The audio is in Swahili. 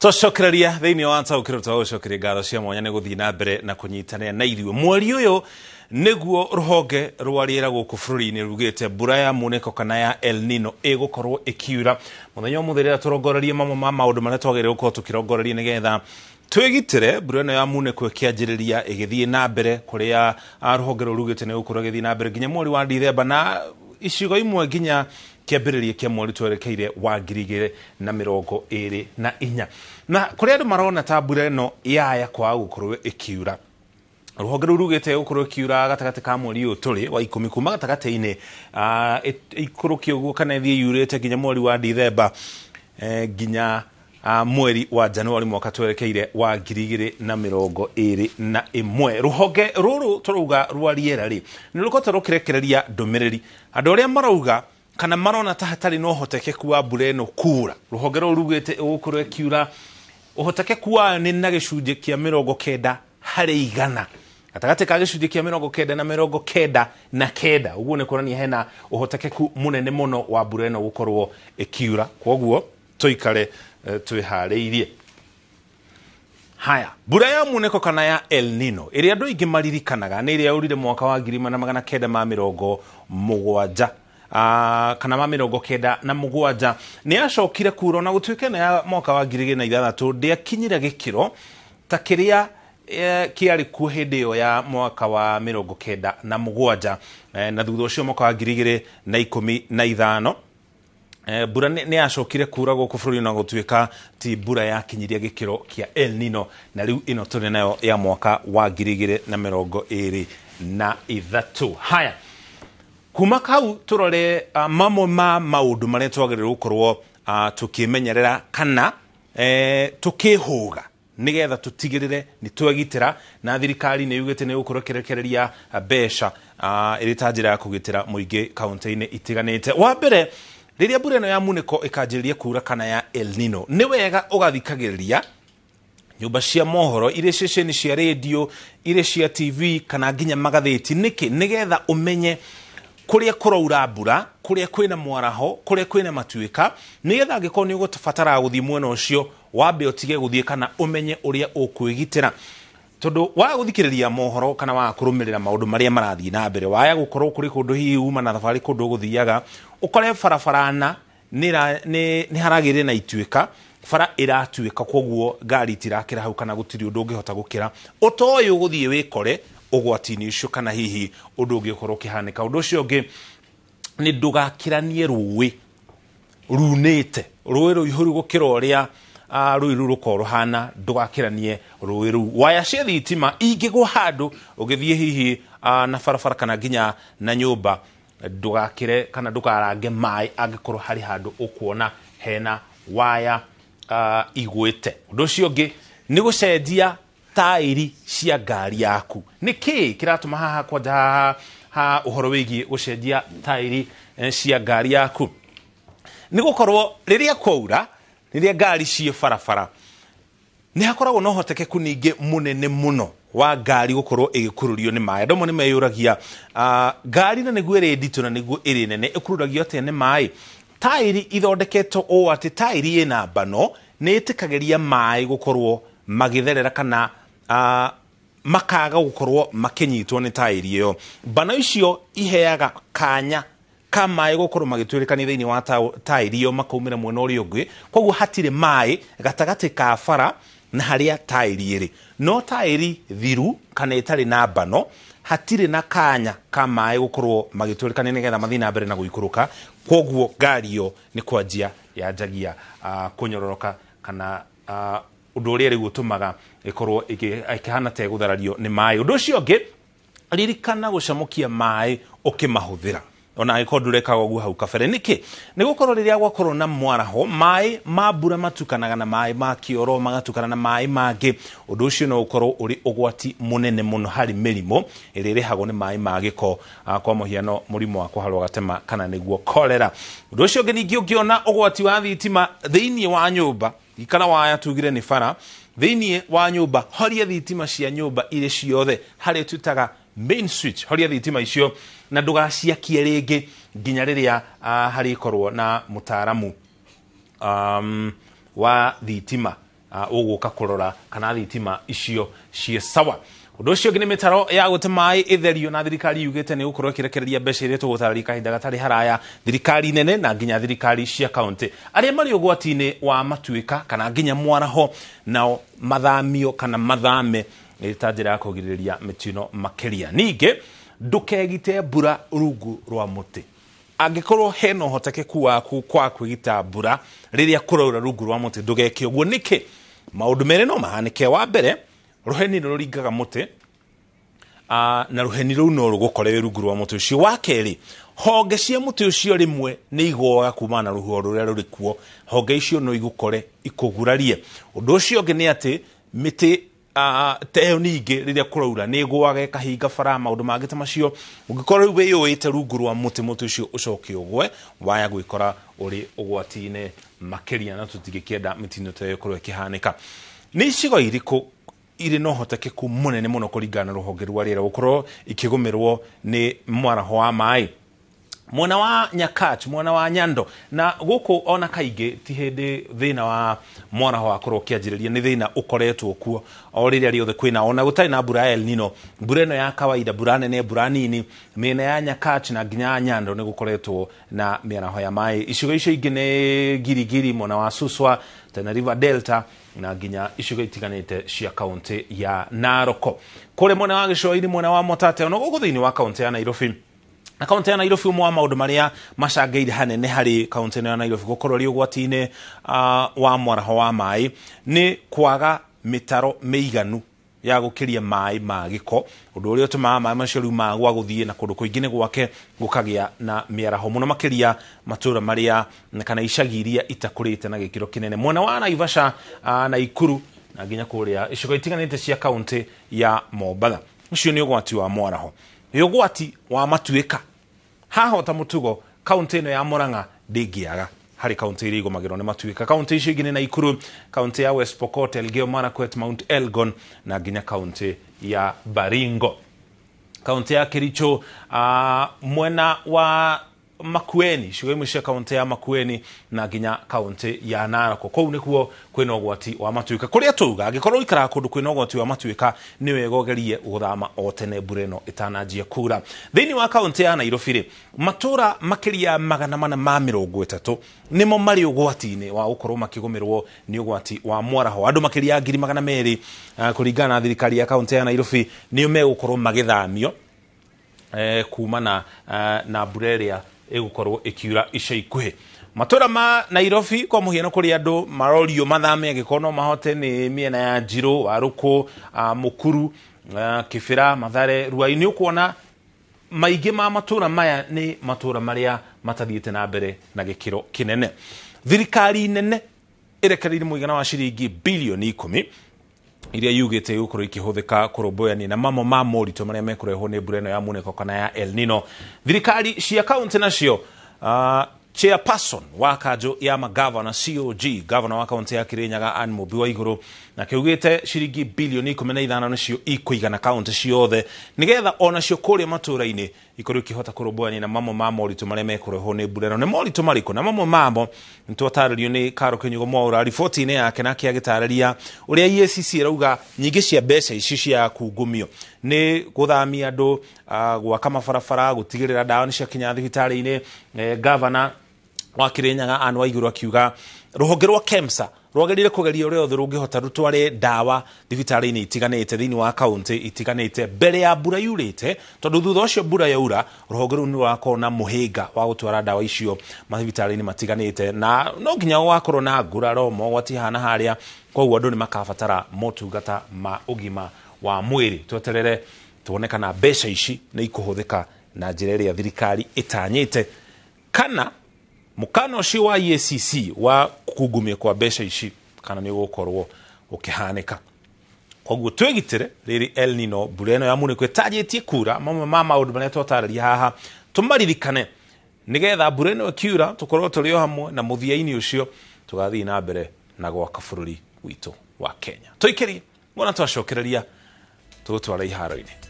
Tũcokereria thĩinĩ wa ntaũkĩro tũgũcokeria ngatho cia mwanya nĩ gũthiĩ na mbere na kũnyitanĩra na ithuĩ. Mweri ũyũ nĩguo rũhonge rwa rĩera gũkũ bũrũri-inĩ rugĩte mbura ya munĩko kana ya El-Nino ĩgũkorwo ĩkiura. Mũthenya ũmũthĩ rĩrĩa tũrongorerie mamwe ma maũndũ marĩa twagĩrĩirwo gũkorwo tũkĩrongoreria nĩgetha twĩgitĩre mbura ĩno ya munĩko ĩkĩanjĩrĩria ĩgĩthiĩ na mbere kũrĩa rũhonge rũu rugĩte nĩ gũkorwo ĩgĩthiĩ na mbere nginya mweri wa Dithemba na icigo imwe nginya kĩambĩrĩria kĩa mweri twerekeire wa 2024 na kũrĩa andũ marona ta mbura ĩno yaya kwaga gũkorwo ĩkiura. Rũhonge rũu rugĩte gũkorwo ĩkiura gatagatĩ ka mweri ũyũ tũrĩ wa 10 kuma gatagatĩ-inĩ ikũrũkia ũguo kana ĩthiĩ yurĩte nginya mweri wa Dithemba nginya mweri wa Januari mwaka twerekeire wa 2021. Rũhonge rũrũ tũrauga rwa rĩera rĩ nĩ rũkoretwo rũkĩrekereria ndũmĩrĩri andũ arĩa marauga kana marona ta hatarĩ na ũhotekeku wa mbura ĩno kuura. Rũhonge rũu rugĩte gũkorwo ĩkiura ũhotekeku wayo nĩ na gĩcunjĩ kĩa 90%. Gatagatĩ ka gĩcunjĩ kĩa 90 na 99 ũguo nĩ kuonania hena ũhotekeku mũnene mũno wa mbura ĩno gũkorwo ĩkiura. Kwoguo tũikare twĩharĩirie. Haya, mbura ya munĩko kana ya El-Nino ĩrĩa andũ aingĩ maririkanaga nĩ ĩrĩa yaurire mwaka wa 1970 kana ma 97 nĩ yacokire kuura na gũtuĩka na ya mwaka wa 2006 ndĩakinyire gĩkĩro ta kĩrĩa kĩarĩ kuo hĩndĩ ĩyo ya mwaka wa 97 na thutha ũcio mwaka wa 2015 mbura nĩ yacokire kuura gũkũ bũrũri na gũtuĩka ti mbura yakinyirie gĩkĩro kĩa El-Nino na rĩu ĩno tũrĩ nayo ya mwaka wa 2023. Haya, kuma kau turore mamwe ma maũndũ marĩa twagĩrĩirwo gũkorwo tukĩmenyerera kana tukĩhũga nĩgetha tũtigĩrĩre nĩ twegitĩra na thirikari nĩ yugĩte nĩ gũkorwo ĩkĩrekereria mbeca ĩrĩ ta njĩra ya kũgitĩra mũingĩ kaunti-inĩ itiganĩte. Wa mbere, rĩrĩa mbura ĩno ya munĩko ĩkanjĩrĩria kuura kana ya El-Nino nĩ wega ũgathikagĩrĩria nyũmba cia mohoro iria ceceni cia radio iria cia TV kana nginya magathĩti. Nĩkĩ? Nĩgetha ũmenye kũrĩa kũraura mbura, kũrĩa kwĩna mwaraho, kũrĩa kwĩna matuĩka, nĩgetha angĩkorwo nĩ ũgũbatara gũthiĩ mwena ũcio wambe ũtige gũthiĩ kana ũmenye ũrĩa ũkwĩgitĩra. Tondũ waga gũthikĩrĩria mohoro kana waga kũrũmĩrĩra maũndũ marĩa marathiĩ na mbere, waga gũkorwo kũrĩ kũndũ hihi uma na thabarĩ kũndũ ũgũthiaga ũkore barabarana nĩ haragĩrĩra na ituĩka, bara ĩratuĩka, kwoguo ngari itirakĩra hau kana gũtirĩ ũndũ ũngĩhota gũkĩra, ũtoĩ ũgũthiĩ wĩkore ũgwati-inĩ ũcio kana hihi ũndũ ũngĩkorwo ũkĩhanĩka. Ũndũ ũcio ũngĩ nĩ ndũgakĩranie rũĩ runĩte, rũĩ rũihũru gũkĩra ũrĩa rũĩ rũu rũkorwo ruhana, ndũgakĩranie rũĩ rũu. Waya cia thitima ingĩgwa handũ ũgĩthiĩ hihi na barabara kana nginya na nyũmba, ndũgakĩre kana ndũkarange maĩ angĩkorwo harĩ handũ ũkuona hena waya igwĩte. Ũndũ ũcio ũngĩ nĩ gũcenjia taĩri cia ngari yaku. Nĩkĩ kĩratũma haha kwanja haha ũhoro wĩgiĩ gũcenjia taĩri cia ngari yaku? Nĩ gũkorwo rĩrĩa kwaura, rĩrĩa ngari ciĩ barabara, nĩ hakoragwo na ũhotekeku ningĩ mũnene mũno wa ngari gũkorwo ĩgĩkururio nĩ maĩ. Andũ amwe nĩ meyũragia ngari na nĩguo ĩrĩ nditũ na nĩguo ĩrĩ nene ĩkururagio atĩa nĩ maĩ? Taĩri ithondeketwo ũũ atĩ taĩri ĩna mbano nĩ ĩtĩkagĩria maĩ gũkorwo magĩtherera kana makaga gũkorwo makĩnyitwo nĩ taĩri ĩyo. Mbano icio iheaga kanya ka maĩ gũkorwo magĩtuĩrĩkania thĩinĩ wa taĩri ĩyo makaumĩra mwena ũrĩa ũngĩ, kwoguo hatirĩ maĩ gatagatĩ ka bara na harĩa taĩri ĩrĩ. No taĩri thiru kana ĩtarĩ na mbano hatirĩ na kanya ka maĩ gũkorwo magĩtuĩrĩkania nĩgetha mathiĩ na mbere na gũikũrũka, kwoguo ngari ĩyo nĩ kwanjia yanjagia kũnyororoka kana ũndũ ũrĩa rĩu ũtũmaga ĩkorwo ĩkĩhana ta ĩgũtharario nĩ maĩ. Ũndũ ũcio ũngĩ, ririkana gũcamũkia maĩ ũkĩmahũthĩra ona angĩkorwo ndũrekaga ũguo hau kabere. Nĩkĩ? Nĩ gũkorwo rĩrĩa gwakorwo na mwaraho, maĩ ma mbura matukanaga na maĩ ma kĩoro, magatukana na maĩ mangĩ. Ũndũ ũcio no ũkorwo ũrĩ ũgwati mũnene mũno harĩ mĩrimũ ĩrĩa ĩrehagwo nĩ maĩ ma gĩko, kwa mũhiano mũrimũ wa kũharwo gatema kana nĩguo cholera. Ũndũ ũcio ũngĩ ningĩ ũngĩona ũgwati wa thitima thĩinĩ wa nyũmba, ikara waya tugire nĩ bara, thĩinĩ wa nyũmba horia thitima cia nyũmba irĩ ciothe harĩa twĩtaga main switch, horia thitima icio na ndũgaciakie rĩngĩ nginya rĩrĩa harĩkorwo na mũtaaramu wa thitima ũgũka kũrora kana thitima icio ciĩ sawa. Ũndũ ũcio ũngĩ nĩ mĩtaro ya gũte maĩ ĩtherio, na thirikari yugĩte nĩ gũkorwo ĩkĩrekereria mbeca iria tũgũtarĩria kahinda gatarĩ haraya, thirikari nene na nginya thirikari cia kaunti. Arĩa marĩ ũgwati-inĩ wa matuĩka kana nginya mwaraho nao mathamio kana mathame ta njĩra ya kũgirĩrĩria mĩtino makĩria. Ningĩ ndũkegite mbura rungu rwa mũtĩ. Angĩkorwo hena ũhotekeku waku kwa kwĩgita mbura rĩrĩa kũraura rungu rwa mũtĩ, ndũgeke ũguo. Nĩkĩ? Maũndũ merĩ no mahanĩke. Wa mbere, rũheni rũringaga mũtĩ na rũheni rũu no rũgũkore rungu rwa mũtĩ ũcio. Wa kerĩ, honge cia mũtĩ ũcio rĩmwe nĩ igũaga kuma na rũhuho rũrĩa rũrĩ kuo, honge icio no igũkore ikũgurarie. Ũndũ ũcio ũngĩ nĩ atĩ mĩtĩ teyo ningĩ rĩrĩa kũraura nĩ ĩgũaga ĩkahinga bara, maũndũ mangĩ ta macio. Ũngĩkorwo rĩu wĩyũĩte rungu rwa mũtĩ ũcio ũcoke ũgwe, waya gwĩkora ũrĩ ũgwati-inĩ makĩria, na tũtingĩkĩenda mĩtino ta ĩyo ĩkorwo ĩkĩhanĩka. Nĩ icigo irĩkũ irĩ na ũhotekeku mũnene mũno kũringana na rũhonge rwa rĩera gũkorwo ikĩgũmĩrwo nĩ mwaraho wa maĩ? Mwena wa Nyakach, mwena wa Nyando, na gũkũ ona kaingĩ ti hĩndĩ thĩna wa mwaraho wakorwo ũkĩanjĩrĩria, nĩ thĩna ũkoretwo kuo o rĩrĩa rĩothe kwĩna, ona gũtarĩ na mbura ya El-Nino, mbura ĩno ya kawaida, mbura nene, mbura nini, mĩena ya Nyakach na nginya Nyando nĩ gũkoretwo na mĩaraho ya maĩ. Icigo icio ingĩ nĩ Girigiri, mwena wa Suswa, Tana River Delta na nginya icigo itiganĩte cia kaunti ya Naroko. Kũrĩ mwena wa Gĩcũa-inĩ, mwena wa Motate, ona gũkũ thĩinĩ wa kaunti ya Nairobi. Na kaunti ya Nairobi, ũmwe wa maũndũ marĩa macangĩire hanene harĩ kaunti ya Nairobi gũkorwo rĩ ũgwati-inĩ wa mwaraho wa maĩ nĩ kwaga mĩtaro mĩiganu ya gũkĩria maĩ ma gĩko, ũndũ ũrĩa ũtũmaga maĩ macio rĩu magwa gũthiĩ na kũndũ kũingĩ nĩ gwake gũkagĩa na mĩaraho mũno makĩria matũũra marĩa kana icagi iria itakũrĩte na gĩkĩro kĩnene. Mwena wa Naivasha, Naikuru na nginya kũrĩa icigo itiganĩte cia kaunti ya Mombatha, ũcio nĩ ũgwati wa mwaraho. Ũgwati wa matuĩka haha ta mũtugo, kaunti ĩno ya Murang'a ndĩngĩaga harĩ kaunti iria igũmagĩrwo nĩ matuĩka. Kaunti icio ingĩ nĩ Naikuru, kaunti ya West Pokot, Elgeyo Marakwet, Mount Elgon na nginya kaunti ya Baringo. Kaunti ya Kericho, mwena wa Makueni, icigo imwe cia kaunti ya Makueni na nginya kaunti ya Naroko, kũu nĩkuo kwĩna ũgwati wa matuĩka. Kũrĩa tuga angĩkorwo ikaraga kũndũ kwĩna ũgwati wa matuĩka nĩ wega ũgerie gũthama o tene mbura ĩno ĩtananjia kura. Thĩinĩ wa kaunti ya Nairobi rĩ, matũũra makĩria 430 nĩmo marĩ ũgwati-inĩ wa gũkorwo makĩgũmĩrwo nĩ ũgwati wa mwaraho. Andũ makĩria 200,000 kũringana na thirikari ya kaunti ya Nairobi nĩo megũkorwo magĩthamio kumana na mbura ĩrĩa ĩgũkorwo ĩkiura ica ikuhĩ. Matũũra ma Nairobi kwa mũhiano kũrĩ andũ marorio mathame angĩkorwo no mahote nĩ mĩena ya Njirũ, Warũkũ, Mũkuru, Kĩbĩra, Mathare, Ruai. Nĩ ũkuona maingĩ ma matũũra maya nĩ matũũra marĩa matathiĩte na mbere na gĩkĩro kĩnene. Thirikari nene ĩrekereirie mũigana wa ciringi bilioni 10 iria yugĩte gũkorwo ikĩhũthĩka kũrũmbũyania na mamwe ma moritũ marĩa mekũrehwo nĩ mbura ĩno ya mũneko kana ya El-Nino. Thirikari cia kaunti nacio, chairperson wa kanjũ ya magavana COG, gavana wa kaunti ya Kirinyaga Anne Mũmbi wa igũrũ, na kĩugĩte ciringi bilioni 15 nĩcio ikũigana kaunti ciothe nĩgetha onacio kũrĩa matũũra-inĩ ikorwo ikĩhota kũrũmbũyania na mamwe ma moritũ marĩa mekũrehwo nĩ mbura ĩno. Nĩ moritũ marĩkũ? Na mamwe mamo nĩtwatarĩrio nĩ Karo Kĩnyugo Mwaũra riboti-inĩ yake na akĩagĩtarĩria ũrĩa EACC ĩrauga nyingĩ cia mbeca ici cia kungumio nĩ gũthamia andũ, gwaka mabarabara, gũtigĩrĩra ndawa nĩ ciakinya thibitarĩ-inĩ. Gavana wa Kirinyaga Anne Waigũrũ akiuga rũhonge rwa KEMSA rwagerire kũgeria ũrĩa othe rũngĩhota rũtware ndawa thibitarĩ-inĩ itiganĩte thĩinĩ wa kaunti itiganĩte mbere ya mbura yurĩte, tondũ thutha ũcio mbura yaura rũhonge rũu nĩ rũrakorwo na mũhĩnga wa gũtwara ndawa icio mathibitarĩ-inĩ matiganĩte, na no nginya gũgakorwo na nguraro mogwati hana harĩa, koguo andũ nĩ makabatara motungata ma ũgima wa mwĩrĩ. Tweterere tuone kana mbeca ici nĩ ikũhũthĩka na njĩra ĩrĩa thirikari ĩtanyĩte, kana mũkana ũcio wa EACC wa kungumia kwa mbeca ici kana nĩ gũkorwo ũkĩhanĩka. Koguo twĩgitĩre rĩrĩ El-Nino, mbura ĩno ya mũneko ĩtanjĩtie kura. Mamwe ma maũndũ marĩa twatarĩria haha tũmaririkane nĩgetha mbura ĩno ĩkiura tũkorwo tũrĩ o hamwe na mũthia-inĩ ũcio tũgathiĩ na mbere na gwaka bũrũri witũ wa Kenya. Tũikĩrie mwana twacokereria tũgũtwara iharo-inĩ.